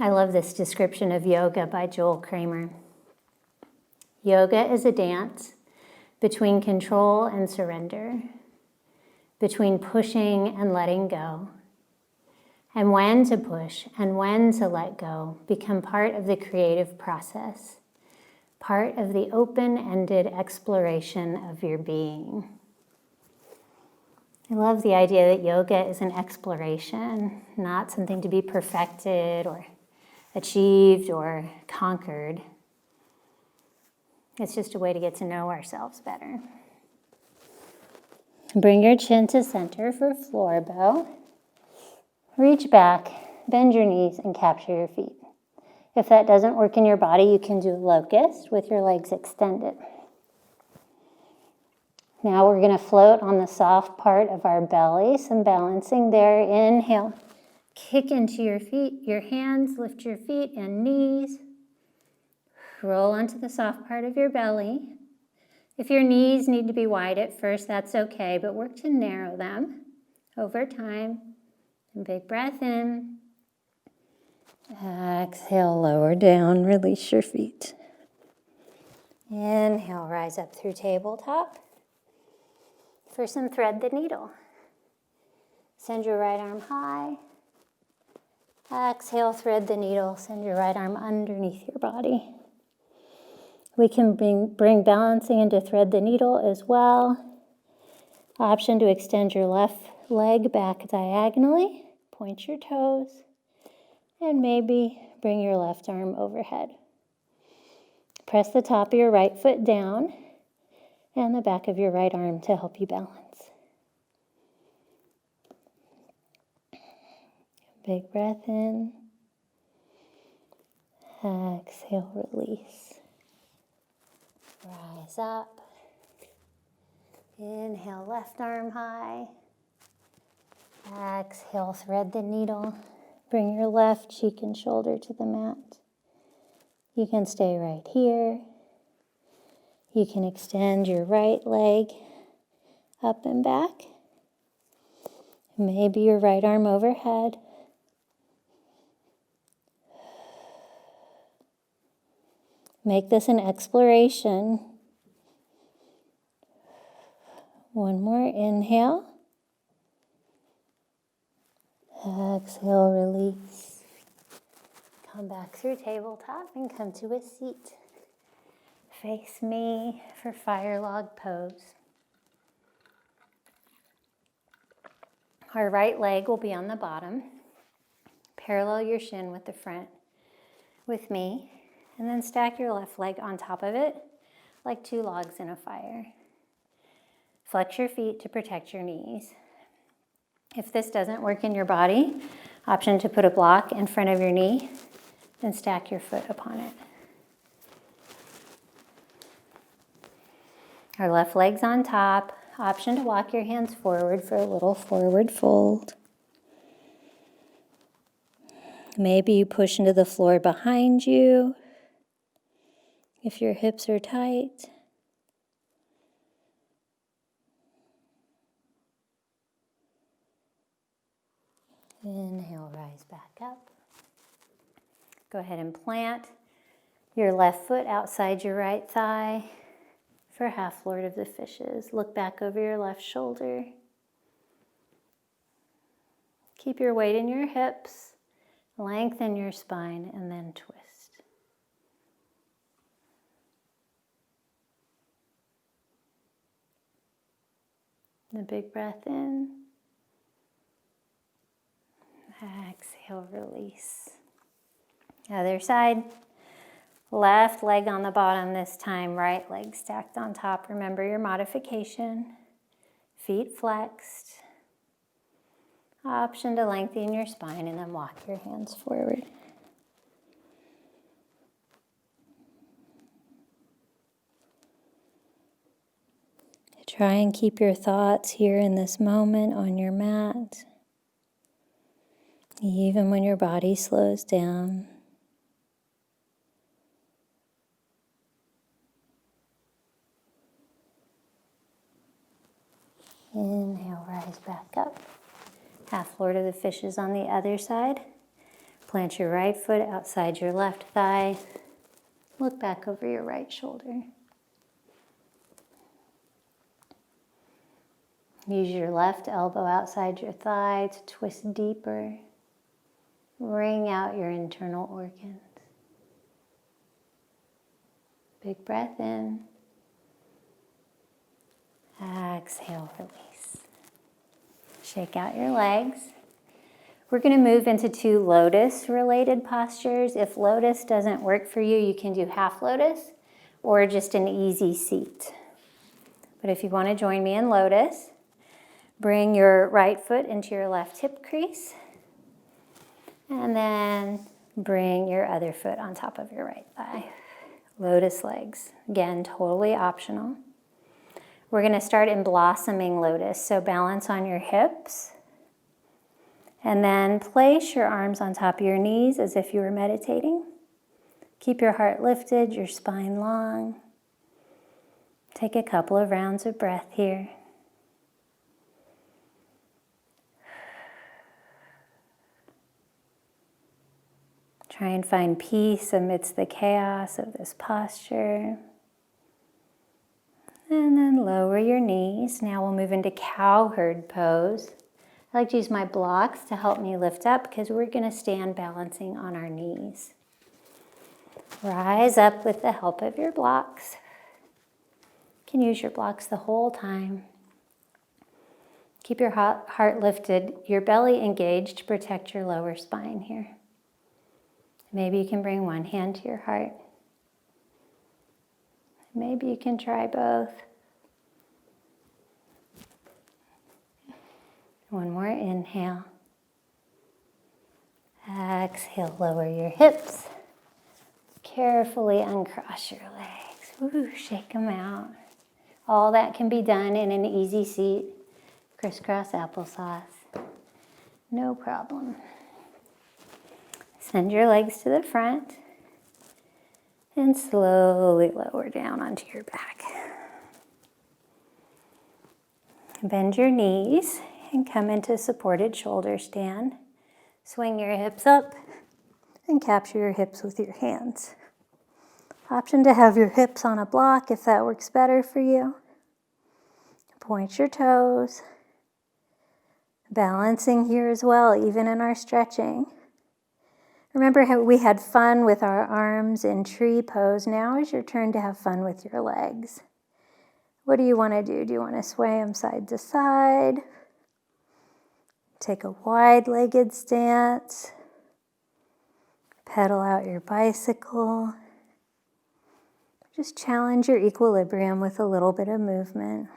I love this description of yoga by Joel Kramer. Yoga is a dance between control and surrender, between pushing and letting go, and when to push and when to let go become part of the creative process, part of the open-ended exploration of your being. I love the idea that yoga is an exploration, not something to be perfected or achieved or conquered. It's just a way to get to know ourselves better. Bring your chin to center for floor bow. Reach back, bend your knees, and capture your feet. If that doesn't work in your body, you can do locust with your legs extended. Now we're going to float on the soft part of our belly, some balancing there. Inhale, Kick into your feet, your hands, lift your feet and knees. Roll onto the soft part of your belly. If your knees need to be wide at first, that's okay, but work to narrow them over time. And big breath in. Exhale, lower down, release your feet. Inhale, rise up through tabletop. First, and thread the needle. Send your right arm high. Exhale, thread the needle. Send your right arm underneath your body. We can bring balancing into thread the needle as well. Option to extend your left leg back diagonally. Point your toes. And maybe bring your left arm overhead. Press the top of your right foot down and the back of your right arm to help you balance. Big breath in. Exhale, release. Rise up. Inhale, left arm high. Exhale, thread the needle. Bring your left cheek and shoulder to the mat. You can stay right here. You can extend your right leg up and back. Maybe your right arm overhead. Make this an exploration. One more inhale. Exhale, release. Come back through tabletop and come to a seat. Face me for fire log pose. Our right leg will be on the bottom. Parallel your shin with the front with me. And then stack your left leg on top of it like two logs in a fire. Flex your feet to protect your knees. If this doesn't work in your body, option to put a block in front of your knee, then stack your foot upon it. Our left leg's on top. Option to walk your hands forward for a little forward fold. Maybe you push into the floor behind you if your hips are tight. Inhale, rise back up. Go ahead and plant your left foot outside your right thigh for half Lord of the Fishes. Look back over your left shoulder. Keep your weight in your hips. Lengthen your spine and then twist. A big breath in. Exhale, release. Other side. Left leg on the bottom this time, right leg stacked on top. Remember your modification. Feet flexed. Option to lengthen your spine and then walk your hands forward. Try and keep your thoughts here in this moment on your mat, even when your body slows down. Inhale, rise back up. Half Lord of the Fishes on the other side. Plant your right foot outside your left thigh. Look back over your right shoulder. Use your left elbow outside your thigh to twist deeper. Wring out your internal organs. Big breath in. Exhale, release. Shake out your legs. We're going to move into 2 Lotus-related postures. If Lotus doesn't work for you, you can do half Lotus or just an easy seat. But if you want to join me in Lotus, bring your right foot into your left hip crease. And then bring your other foot on top of your right thigh. Lotus legs. Again, totally optional. We're going to start in blossoming lotus. So balance on your hips And then place your arms on top of your knees as if you were meditating. Keep your heart lifted, your spine long. Take a couple of rounds of breath here. Try and find peace amidst the chaos of this posture. And then lower your knees. Now we'll move into cowherd pose. I like to use my blocks to help me lift up because we're going to stand balancing on our knees. Rise up with the help of your blocks. You can use your blocks the whole time. Keep your heart lifted, your belly engaged to protect your lower spine here. Maybe you can bring one hand to your heart. Maybe you can try both. One more inhale. Exhale, lower your hips. Carefully uncross your legs. Ooh, shake them out. All that can be done in an easy seat. Crisscross applesauce. No problem. Send your legs to the front and slowly lower down onto your back. Bend your knees and come into supported shoulder stand. Swing your hips up and capture your hips with your hands. Option to have your hips on a block if that works better for you. Point your toes. Balancing here as well, even in our stretching. Remember how we had fun with our arms in tree pose. Now is your turn to have fun with your legs. What do you want to do? Do you want to sway them side to side? Take a wide-legged stance. Pedal out your bicycle. Just challenge your equilibrium with a little bit of movement.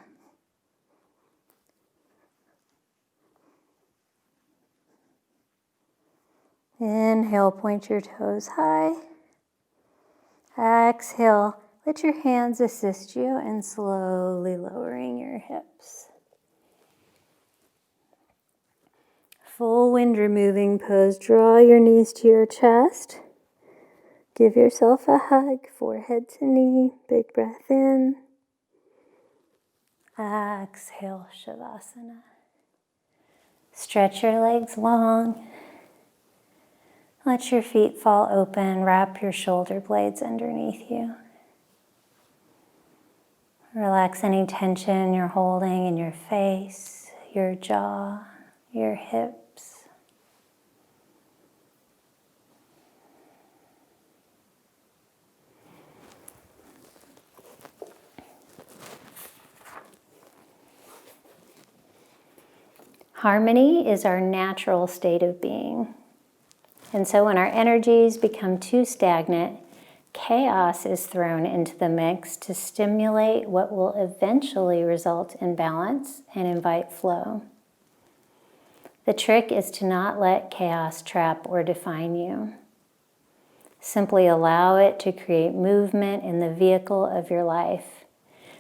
Inhale, point your toes high. Exhale, let your hands assist you in slowly lowering your hips. Full wind removing pose. Draw your knees to your chest. Give yourself a hug, forehead to knee. Big breath in. Exhale, Shavasana. Stretch your legs long. Let your feet fall open. Wrap your shoulder blades underneath you. Relax any tension you're holding in your face, your jaw, your hips. Harmony is our natural state of being. And so when our energies become too stagnant, chaos is thrown into the mix to stimulate what will eventually result in balance and invite flow. The trick is to not let chaos trap or define you. Simply allow it to create movement in the vehicle of your life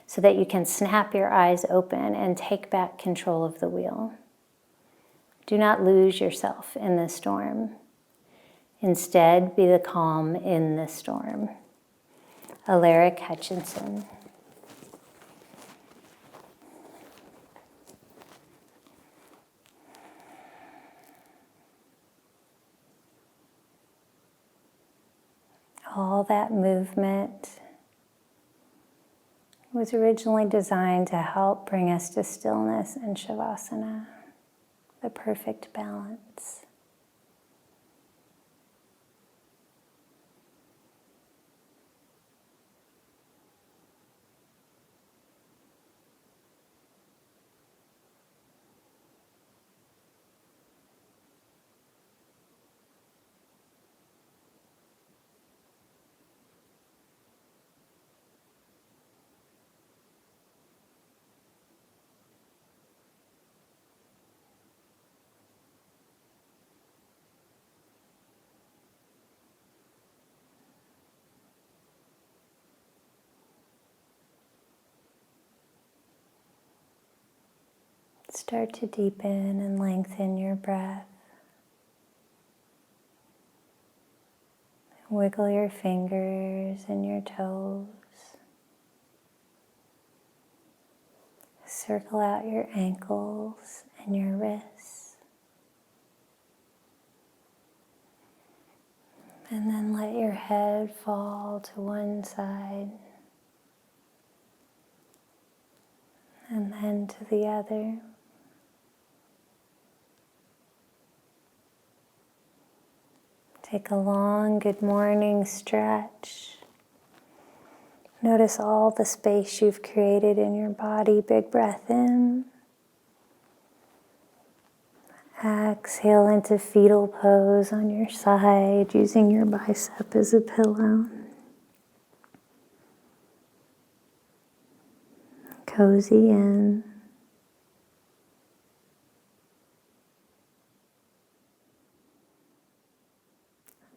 so that you can snap your eyes open and take back control of the wheel. Do not lose yourself in the storm. Instead, be the calm in the storm. Alaric Hutchinson. All that movement was originally designed to help bring us to stillness and Shavasana, the perfect balance. Start to deepen and lengthen your breath. Wiggle your fingers and your toes. Circle out your ankles and your wrists. And then let your head fall to one side and then to the other. Take a long good morning stretch. Notice all the space you've created in your body. Big breath in. Exhale into fetal pose on your side, using your bicep as a pillow. Cozy in.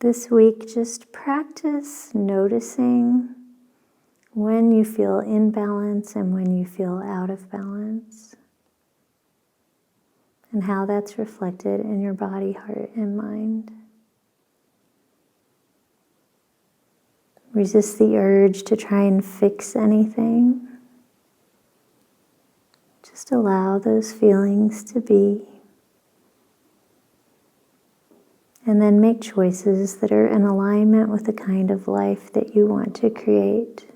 This week, just practice noticing when you feel in balance and when you feel out of balance, and how that's reflected in your body, heart, and mind. Resist the urge to try and fix anything. Just allow those feelings to be. And then make choices that are in alignment with the kind of life that you want to create.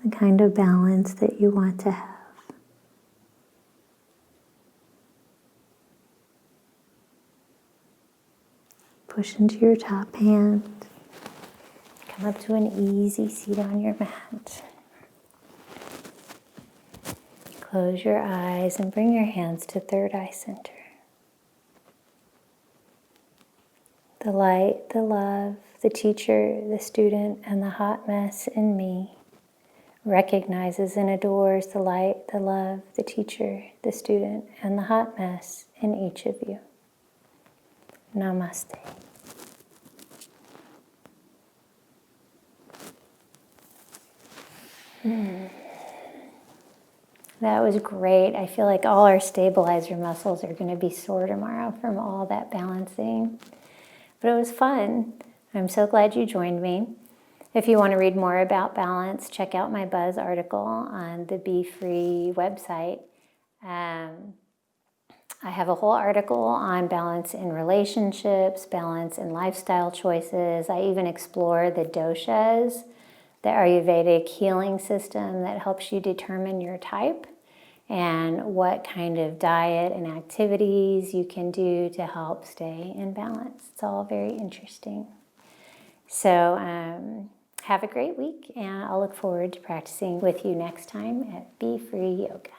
The kind of balance that you want to have. Push into your top hand. Come up to an easy seat on your mat. Close your eyes and bring your hands to third eye center. The light, the love, the teacher, the student, and the hot mess in me recognizes and adores the light, the love, the teacher, the student, and the hot mess in each of you. Namaste. That was great. I feel like all our stabilizer muscles are going to be sore tomorrow from all that balancing. But it was fun. I'm so glad you joined me. If you want to read more about balance, check out my Buzz article on the Be Free website. I have a whole article on balance in relationships, balance in lifestyle choices. I even explore the doshas, the Ayurvedic healing system that helps you determine your type and what kind of diet and activities you can do to help stay in balance. It's all very interesting. So have a great week, and I'll look forward to practicing with you next time at Be Free Yoga.